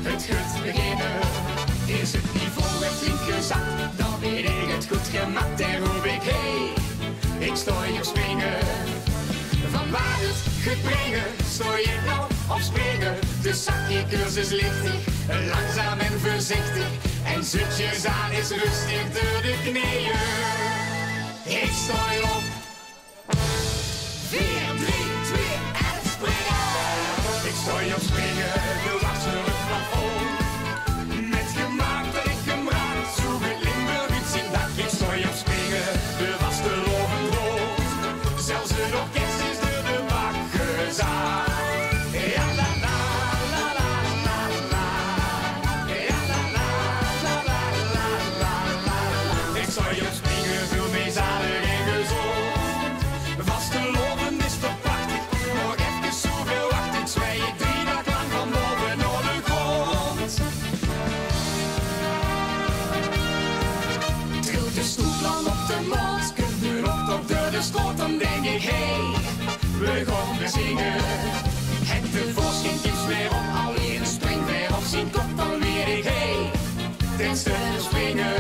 het goed beginnen. Is het niveau weer flink gezakt, dan weet ik het goed gemaakt en roep ik hey, ik sta hier op springen. Van waar het gaat brengen, sta je nou op springen. Dus zak je cursus lichtig, langzaam en voorzichtig. En zutjes aan is rustig door de knieën. Ik sta op 4, 3, 2 en springen. Ik sta hier op springen, de wassen het plafond. Met gemaakt dat ik hem raak, zo in Limburg iets in dak. Ik sta hier op springen, de was te loven rood. Zelfs het orkest is door de bak gezaagd. Ja la la la la la la. Ja la la la la la la la. Ik sta hier op springen, veel meer zalig en gezond. Vast te loven is toch prachtig, nog even zoveel wacht ik. Zwij ik 3 dagen lang van boven naar de grond. Trilt de stoelplan op de mond, kunt de op door de stoot, dan denk ik hey, we gaan weer zingen. Het tevoorschijn gips weer op, alweer een springveer op zien kop, dan weet ik hey, dit stuk springen.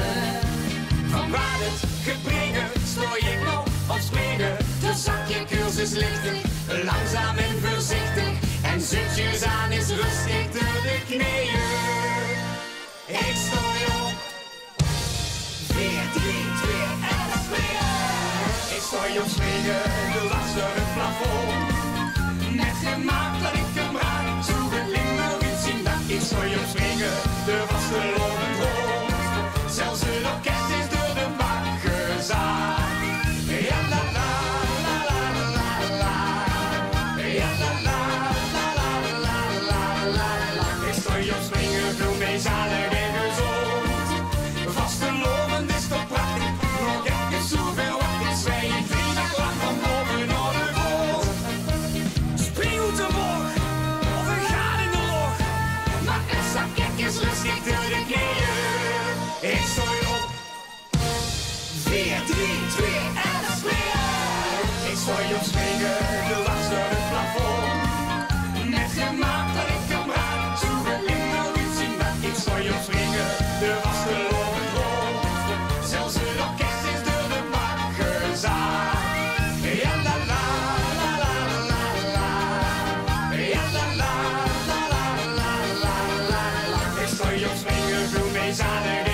Van waar het gebrengen, stoor ik nou op springen. Dus zak je cursus lichtig, langzaam en voorzichtig. En zutjes aan is rustig door de knieën. Ik sta op 4, 3, 2 en springen. Ik sta hier op springen, de laatste het plafond. Net gemaakt dat ik hem raak, zo in Limburg iets zien dat. Ik sta hier op springen, de was te lopend rond. Zelfs het orkest is door de bak gezaagd. Ja la la la la la la. Ja la la la la la la la la. Ik sta hier op springen, veel meer zalig en gezond. Vast te loven is toch prachtig, nog even zoveel wacht ik. Zwij ik 3 dagen lang van boven naar de grond. Spring uit de bocht, of een gaat in de log. Maar een zak is rustig door de knieën. Ik sta op 4, 3, 2 en springen. Ik sta hier op springen, de last door het plafond. Net gemaakt dat ik hem raak, zo in Limburg iets zien dat. Ik sta hier op springen, de was te lopen rond. Zelfs het orkest is door de bak gezaagd. Ja la la la la la la. Ja la la la la la la la la. Ik sta hier op springen, veel meer zalig